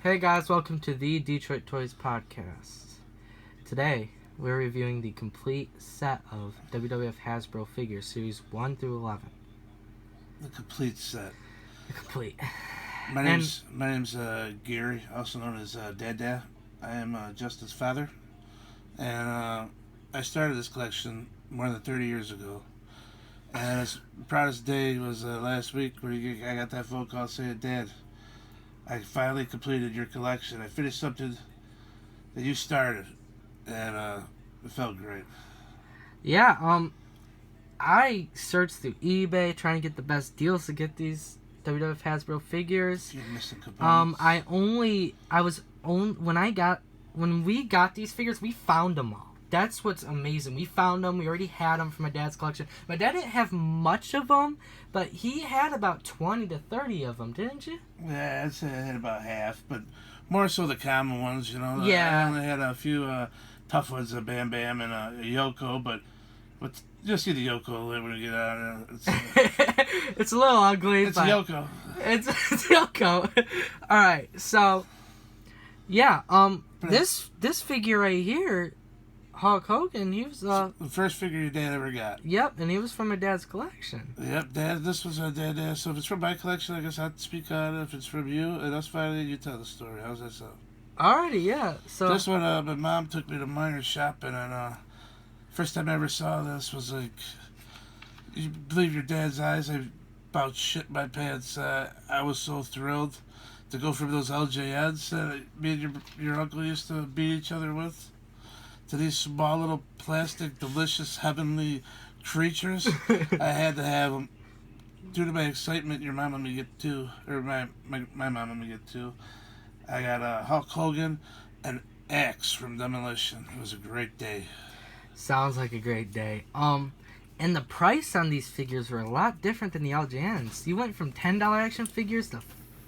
Hey guys, welcome to the Detroit Toys Podcast. Today, we're reviewing the complete set of WWF Hasbro figures, series 1 through 11. The complete set. The complete. My name's Gary, also known as Dad. I am Justin's father, and I started this collection more than 30 years ago. And the proudest day was last week where I got that phone call saying, "Dad, I finally completed your collection. I finished something that you started," and it felt great. Yeah, I searched through eBay trying to get the best deals to get these WWF Hasbro figures. You're missing components. When we got these figures, we found them all. That's what's amazing. We found them. We already had them from my dad's collection. My dad didn't have much of them, but he had about 20 to 30 of them, didn't you? Yeah, I'd say I had about half, but more so the common ones, you know. Yeah. I only had a few tough ones, a Bam Bam and a Yoko, but you'll see the Yoko when we get out. It's a little ugly. It's a Yoko. It's Yoko. All right, so yeah, this figure right here, Hulk Hogan, he was the first figure your dad ever got. Yep, and he was from my dad's collection. Yep, Dad. This was Dad. So if it's from my collection, I guess I have to speak on it. If it's from you, and that's fine. You tell the story. How's that sound? Alrighty, yeah. So just when my mom took me to minor shopping, and first time I ever saw this was like, you believe your dad's eyes? I about shit my pants. I was so thrilled to go from those LJNs that me and your uncle used to beat each other with, to these small little plastic, delicious, heavenly creatures. I had to have them. Due to my excitement, your mom let me get two, or my mom let me get two. I got Hulk Hogan and Axe from Demolition. It was a great day. Sounds like a great day. And the price on these figures were a lot different than the LJNs. You went from $10 action figures to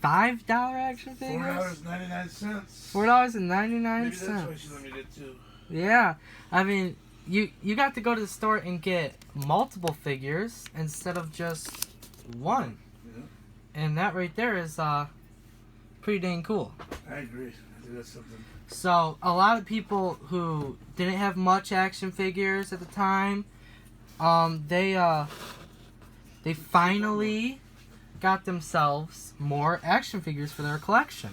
$5 action figures. $4.99. $4.99. Maybe that's why she let me get two. Yeah, I mean, you got to go to the store and get multiple figures instead of just one. Yeah. And that right there is pretty dang cool. I agree. I think that's something. So, a lot of people who didn't have much action figures at the time, they finally got themselves more action figures for their collection.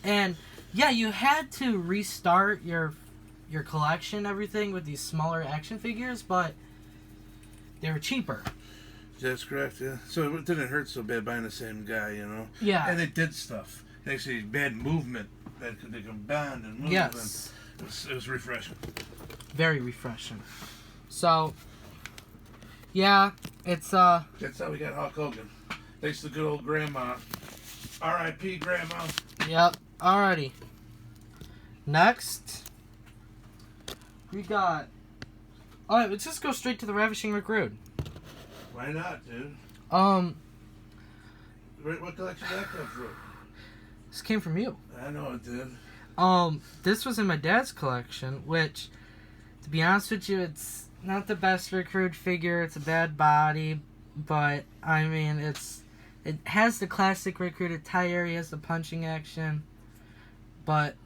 And yeah, you had to restart your collection, everything, with these smaller action figures, but they were cheaper. That's correct, yeah. So it didn't hurt so bad buying the same guy, you know? Yeah. And they did stuff. They actually had movement. They could bend and move. Yes. And it was refreshing. Very refreshing. So, yeah, it's That's how we got Hulk Hogan. Thanks to good old Grandma. R.I.P. Grandma. Yep. Alrighty. Next, we got... Alright, let's just go straight to the Ravishing Rick Rude. Why not, dude? What collection did that come from? This came from you. I know it did. This was in my dad's collection, which, to be honest with you, it's not the best Rick Rude figure. It's a bad body, but, I mean, it has the classic Rick Rude attire. He has the punching action, but...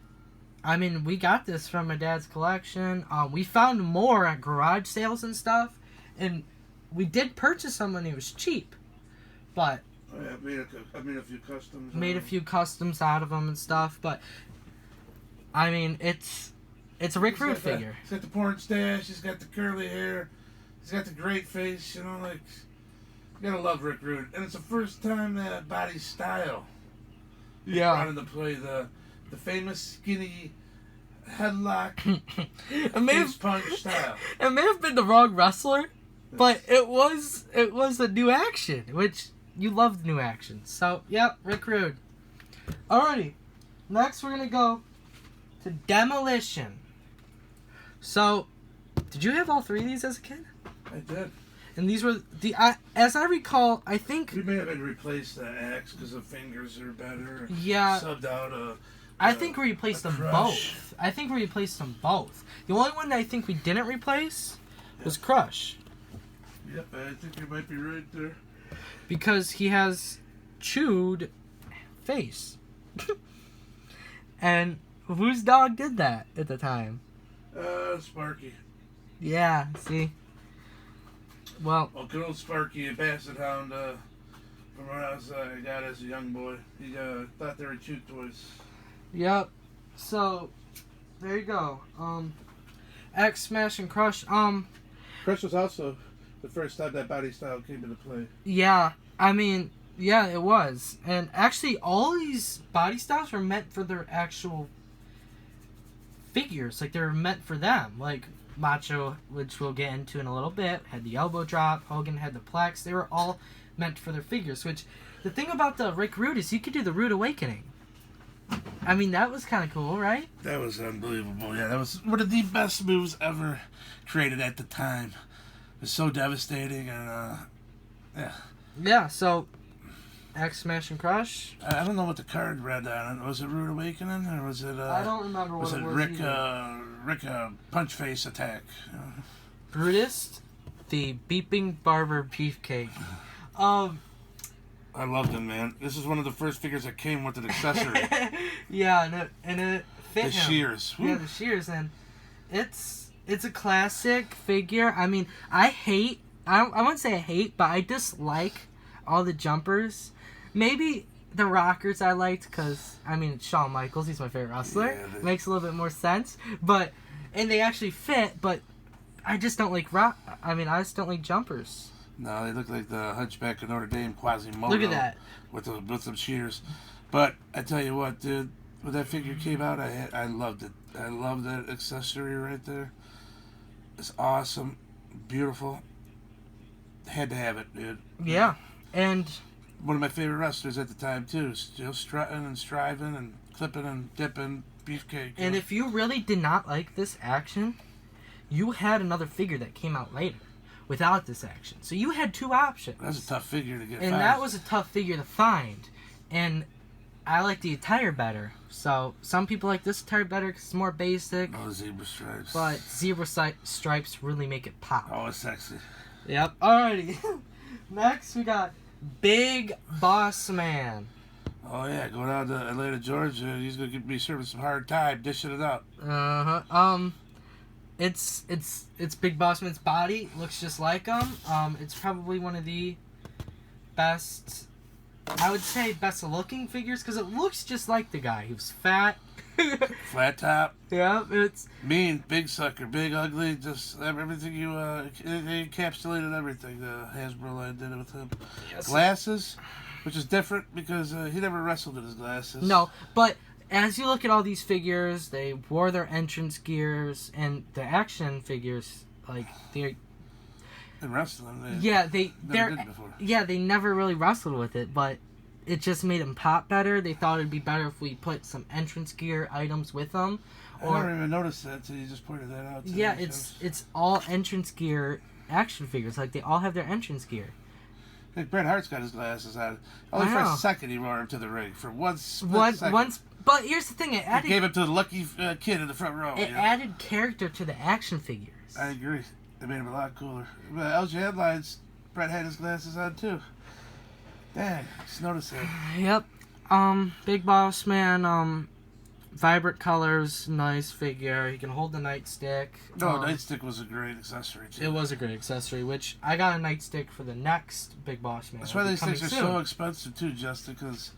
I mean, we got this from my dad's collection. We found more at garage sales and stuff, and we did purchase them when it was cheap. But I made a few customs. A few customs out of them and stuff. But I mean, it's a Rick Rude figure. He's got the porn stash. He's got the curly hair. He's got the great face. You know, like, you gotta love Rick Rude. And it's the first time that body style. Yeah. Brought into play the famous skinny headlock face punch style. It may have been the wrong wrestler, but it was a new action, which you loved new action. So, yep, Rick Rude. Alrighty, next we're gonna go to Demolition. So, did you have all three of these as a kid? I did. And these were as I recall, I think we may have had to replace the axe because the fingers are better. Yeah. Subbed out I think we replaced them Crush. both. I think we replaced them both. The only one that I think we didn't replace was Crush. Yep, I think you might be right there. Because he has chewed face. And whose dog did that at the time? Sparky. Yeah, see? Well, Good old Sparky, a basset hound, from when I got as a young boy. He thought they were cute toys. yep. So, there you go. X Smash and Crush. Crush was also the first time that body style came into play. Yeah, I mean, yeah, it was. And actually, all these body styles were meant for their actual figures. Like, they were meant for them. Like, Macho, which we'll get into in a little bit, had the elbow drop. Hogan had the plex. They were all meant for their figures. Which, the thing about the Rick Rude is you could do the Rude Awakening. I mean, that was kind of cool, right? That was unbelievable. Yeah, that was one of the best moves ever created at the time. It was so devastating, and yeah. Yeah, so X Smash and Crush. I don't know what the card read on it. Was it Rude Awakening, or was it? I don't remember what was it was. Rick Punch Face Attack? Brutus, the Beeping Barber Beefcake. I loved him, man. This is one of the first figures that came with an accessory. Yeah, and it fit The him. shears. Yeah, the shears, and it's a classic figure. I mean, I wouldn't say I hate, but I dislike all the jumpers. Maybe the rockers I liked because, I mean, it's Shawn Michaels. He's my favorite wrestler. Yeah, Makes a little bit more sense. And they actually fit, but I just don't like I just don't like jumpers. No, they look like the Hunchback of Notre Dame, Quasimodo. Look at that. With some shears. But I tell you what, dude, when that figure came out, I loved it. I loved that accessory right there. It's awesome, beautiful. Had to have it, dude. Yeah, and One of my favorite wrestlers at the time too. Still strutting and striving and clipping and dipping, beefcake. and if you really did not like this action, you had another figure that came out later without this action. So you had two options. That's a tough figure to get. And that was a tough figure to find. And I like the attire better. So some people like this attire better because it's more basic. Oh, zebra stripes. But zebra stripes really make it pop. Oh, it's sexy. Yep. Alrighty. Next we got Big Boss Man. Oh yeah, go down to Atlanta, Georgia. He's gonna be serving some hard time, dishing it up. It's Big Boss Man's body. Looks just like him. It's probably one of the best, I would say, best looking figures because it looks just like the guy. He was fat. Flat top. Yeah, it's Mean, big sucker, big ugly, just everything you, they encapsulated everything. The Hasbro line did it with him. yes. Glasses, which is different because he never wrestled in his glasses. No, but as you look at all these figures, they wore their entrance gears, and the action figures, like, they're... In wrestling, they never did before. Yeah, they never really wrestled with it, but it just made them pop better. They thought it'd be better if we put some entrance gear items with them. I never even noticed that until you just pointed that out. Yeah, it's all entrance gear action figures. Like, they all have their entrance gear. Like Bret Hart's got his glasses on. Only for a second he wore him to the ring. For one second. But here's the thing. It gave him to the lucky kid in the front row. It added character to the action figures. I agree. It made him a lot cooler. But LG Headlines, Bret had his glasses on too. Dang, just noticed that. Yep. Big Boss Man, vibrant colors, nice figure. He can hold the nightstick. No, nightstick was a great accessory too. It was a great accessory, which I got a nightstick for the next Big Boss Man. That's why these things are so expensive too, Justin, because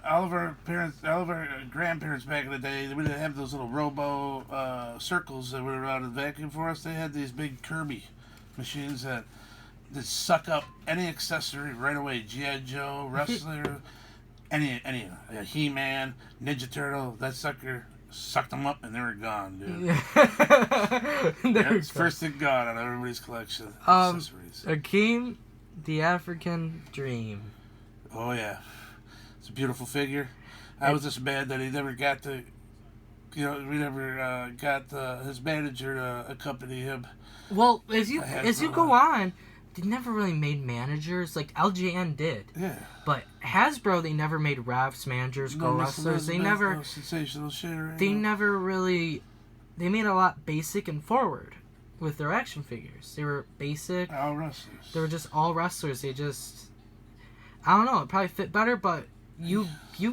all of our grandparents back in the day, they didn't have those little robo circles that went around and vacuum for us. They had these big Kirby machines that suck up any accessory right away. G.I. Joe, wrestler, any He-Man, Ninja Turtle, that sucker sucked them up and they were gone, dude. Yeah. First thing gone on everybody's collection of accessories. Akeem, the African Dream. Oh yeah, it's a beautiful figure. I was just mad that he never got to, we never got his manager to accompany him. Well, as you go on, they never really made managers. Like LJN did. Yeah. But Hasbro, they never made refs, managers, go wrestlers. They never. No sensational shit right They now. never really. They made a lot basic and forward with their action figures. They were basic. All wrestlers. They were just all wrestlers. They just. I don't know. It probably fit better, but you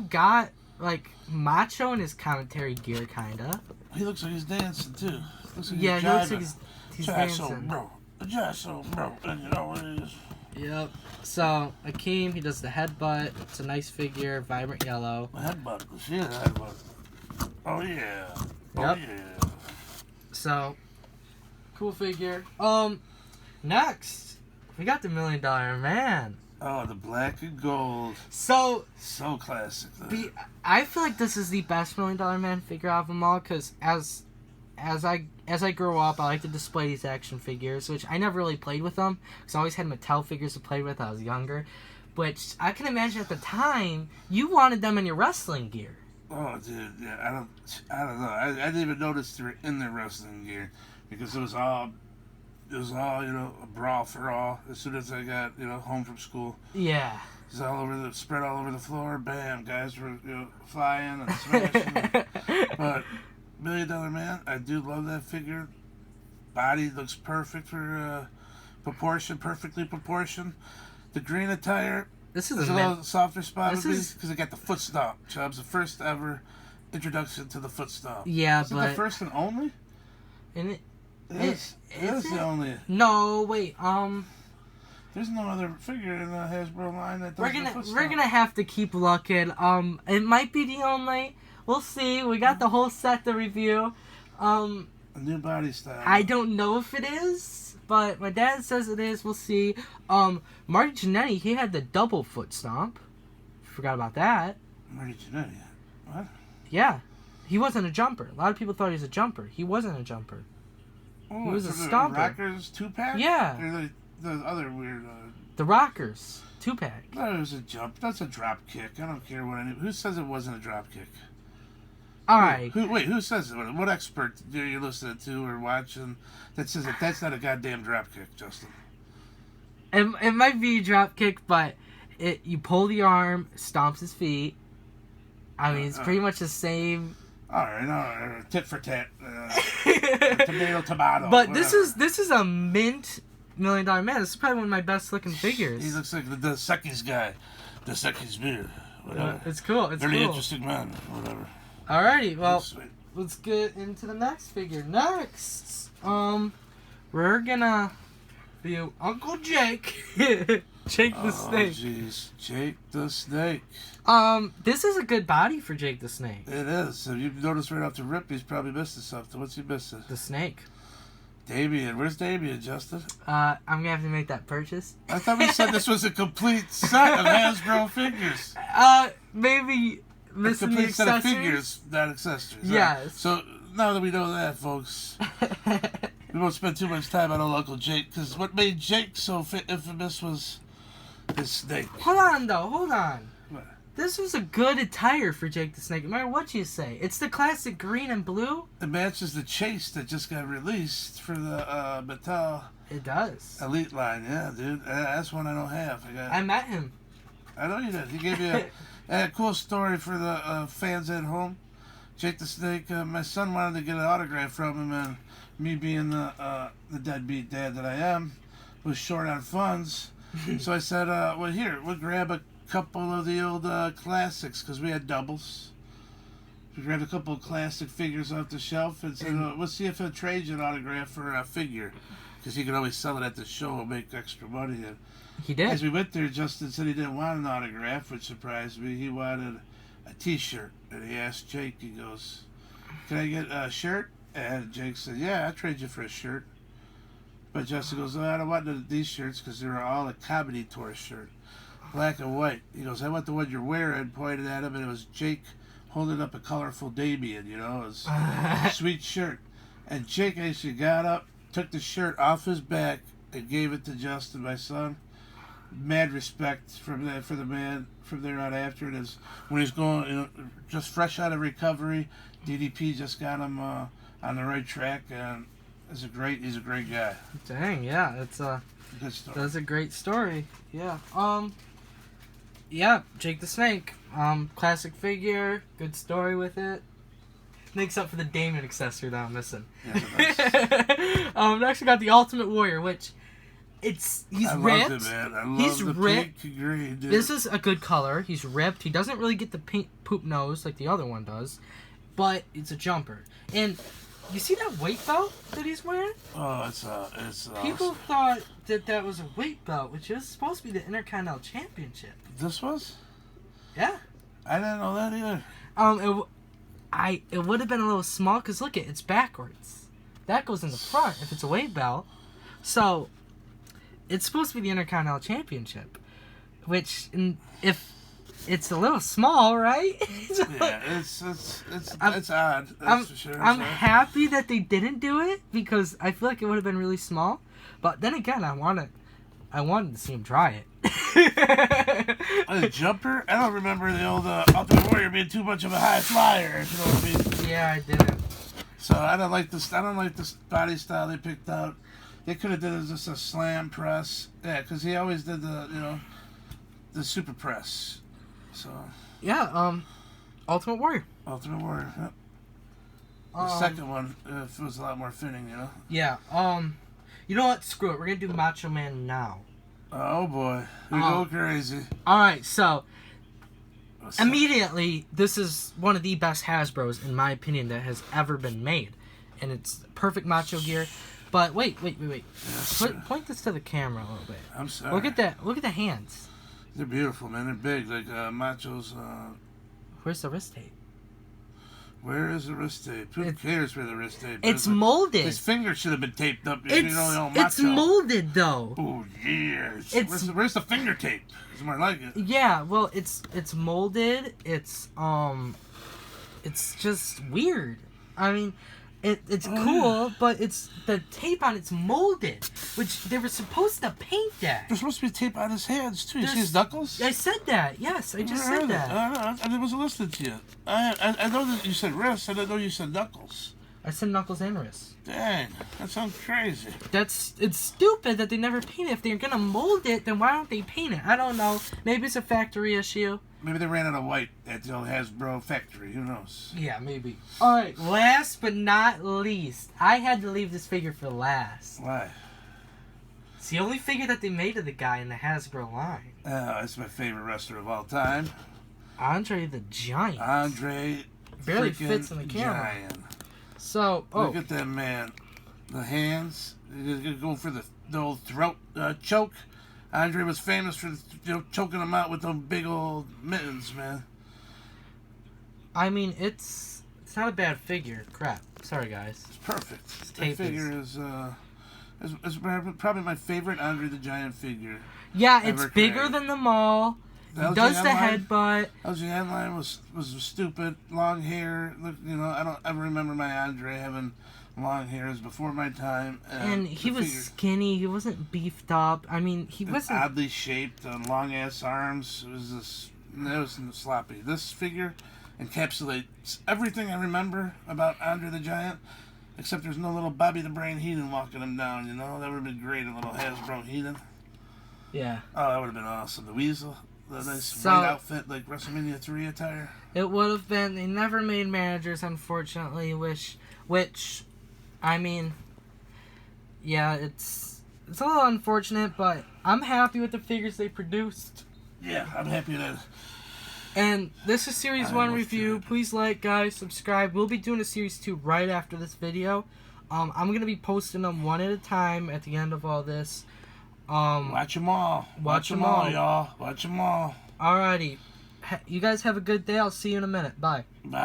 got like macho in his commentary gear, kinda. He looks like he's dancing too. Looks like Yeah, he's he looks jiving. like he's Jasso, dancing. bro. Jasso, bro. And you know what it is. Yep. So Akeem, he does the headbutt. It's a nice figure, vibrant yellow. The headbutt. See the headbutt. Oh yeah. Oh Yep. yeah. So cool figure. Next we got the $1 Million Man. Oh, the black and gold. So classic. Though. I feel like this is the best $1 Million Man figure out of them all, because as I grow up, I like to display these action figures, which I never really played with them, because I always had Mattel figures to play with when I was younger. Which I can imagine at the time, you wanted them in your wrestling gear. Oh, dude, yeah, I don't know. I didn't even notice they were in their wrestling gear, because it was all, a brawl for all. As soon as I got, home from school. Yeah. It was spread all over the floor. Bam, guys were, flying and smashing. But $1 Million Man, I do love that figure. Body looks perfect for perfectly proportioned. The green attire. This is There's a little softer spot because it got the foot stomp. Chubbs, the first ever introduction to the foot stomp. Yeah, is it the first and only? And it is the only. No, wait. There's no other figure in the Hasbro line that does the foot stomp. We're gonna have to keep looking. It might be the only. We'll see. We got the whole set to review. A new body style. I don't know if it is, but my dad says it is. We'll see. Marty Jannetty, he had the double foot stomp. Forgot about that. Marty Jannetty? What? Yeah. He wasn't a jumper. A lot of people thought he was a jumper. He wasn't a jumper. Oh, he was a the stomper. Rockers 2-pack? Yeah. Or the other weird... The Rockers 2-pack. No, it was a jump. That's a drop kick. I don't care what who says it wasn't a drop kick? Alright. Who says it? What expert are you listening to or watching that says that that's not a goddamn drop kick, Justin? It might be a drop kick, but you pull the arm, stomps his feet. I mean, it's pretty much the same. All right, tit for tat, tomato. But whatever. this is a mint $1 Million Man. This is probably one of my best looking figures. He looks like the Secchi's guy, the Secchi's beard. Whatever. It's cool. It's very cool. interesting man. Whatever. Alrighty, well, let's get into the next figure. Next, we're gonna view Uncle Jake. Jake the Snake. Oh, jeez. Jake the Snake. This is a good body for Jake the Snake. It is. If you've noticed right off the rip, he's probably missing something. What's he missing? The Snake. Damien. Where's Damien, Justin? I'm gonna have to make that purchase. I thought we said this was a complete set of Hasbro figures. Maybe missing the complete set of accessories? figures, not accessories. Yes. Right. So now that we know that, folks, we won't spend too much time on old Uncle Jake, because what made Jake so infamous was his snake. Hold on, though. Hold on. What? This was a good attire for Jake the Snake, no matter what you say. It's the classic green and blue. It matches the chase that just got released for the Mattel It does. Elite line. Yeah, dude. That's one I don't have. I met him. I know you did. He gave you a cool story for the fans at home. Jake the Snake, my son wanted to get an autograph from him, and me being the deadbeat dad that I am, was short on funds. So I said, well, here, we'll grab a couple of the old classics, because we had doubles. We grabbed a couple of classic figures off the shelf and said, we'll see if he'll trade you an autograph for a figure, because he could always sell it at the show and make extra money. And He did. as we went there, Justin said he didn't want an autograph, which surprised me. He wanted a T-shirt, and he asked Jake, he goes, can I get a shirt? And Jake said, yeah, I'll trade you for a shirt. But Justin goes, I don't want these shirts because they were all a comedy tour shirt. Black and white. He goes, I want the one you're wearing, pointed at him, and it was Jake holding up a colorful Damien, it was a sweet shirt. And Jake actually got up, took the shirt off his back, and gave it to Justin, my son. Mad respect for the man from there on after it. Is when he's going, just fresh out of recovery, DDP just got him on the right track, and he's a great guy. Dang, yeah, it's Good story. that's a great story. Yeah. Yeah, Jake the Snake. Classic figure, good story with it. Makes up for the Damon accessory that I'm missing. Yeah, Next we got the Ultimate Warrior, which he's I ripped. loved it, man. I love He's the ripped. pink green, dude. This is a good color. He's ripped. He doesn't really get the pink poop nose like the other one does, but it's a jumper. And you see that weight belt that he's wearing? Oh, it's awesome. People thought that was a weight belt, which is supposed to be the Intercontinental Championship. This was? Yeah. I didn't know that either. It would have been a little small because look it's backwards. That goes in the front if it's a weight belt. So it's supposed to be the Intercontinental Championship, which if it's a little small, right? Yeah, it's odd. That's for sure. I'm happy that they didn't do it because I feel like it would have been really small. But then again, I wanted to see him try it. A jumper? I don't remember the old Ultimate Warrior being too much of a high flyer. If you know what I mean? Yeah, I didn't. So I don't like this. I don't like this body style they picked out. They could have did it as just a slam press. Yeah, because he always did the super press. So yeah, Ultimate Warrior. Ultimate Warrior. Yep. The second one was a lot more fitting, you know. Yeah. You know what? Screw it. We're gonna do Macho Man now. Oh boy, we go crazy. All right, so immediately, this is one of the best Hasbros, in my opinion, that has ever been made. And it's perfect macho gear. But wait. Yes, Point this to the camera a little bit. I'm sorry. Look at that. Look at the hands. They're beautiful, man. They're big, like Macho's. Where's the wrist tape? Where is the wrist tape? Who cares where the wrist tape It's is? molded. His finger should have been taped up. It's molded, though. Oh, yes. Where's the finger tape? It's more like it. Yeah, well, it's molded. It's just weird. I mean, it's cool, but it's the tape on it's molded, which they were supposed to paint that. There's supposed to be tape on his hands too. You see his knuckles? I said that. Yes, I just said that. I wasn't listening to you. I know that you said wrist. I didn't know you said knuckles. I said knuckles and wrists. Dang, that sounds crazy. It's stupid that they never paint it. If they're gonna mold it, then why don't they paint it? I don't know. Maybe it's a factory issue. Maybe they ran out of white at the old Hasbro factory. Who knows? Yeah, maybe. All right, last but not least, I had to leave this figure for last. Why? It's the only figure that they made of the guy in the Hasbro line. Oh, that's my favorite wrestler of all time. Andre the Giant. Andre barely fits in the camera. Giant. So, look at that man. The hands. He's gonna go for the old throat choke. Andre was famous for choking him out with those big old mittens, man. I mean, it's not a bad figure. Crap. Sorry, guys. It's perfect. That figure is probably my favorite Andre the Giant figure. Yeah, it's bigger than the mall. He does the headbutt. LGN line was stupid. Long hair. Look, I don't ever remember my Andre having long hair. It was before my time. And he was skinny. He wasn't beefed up. I mean, he wasn't oddly shaped on long ass arms. It was sloppy. This figure encapsulates everything I remember about Andre the Giant, except there's no little Bobby the Brain Heenan walking him down. That would have been great. A little Hasbro Heenan. Yeah. Oh, that would have been awesome. The Weasel. The nice white outfit, like WrestleMania 3 attire. It would have been. They never made managers, unfortunately. Which, I mean, yeah, it's a little unfortunate, but I'm happy with the figures they produced. Yeah, I'm happy that. And this is Series 1 review. Please like, guys, subscribe. We'll be doing a Series 2 right after this video. I'm going to be posting them one at a time at the end of all this. Watch them all. Watch them all, y'all. Watch them all. Alrighty. You guys have a good day. I'll see you in a minute. Bye. Bye.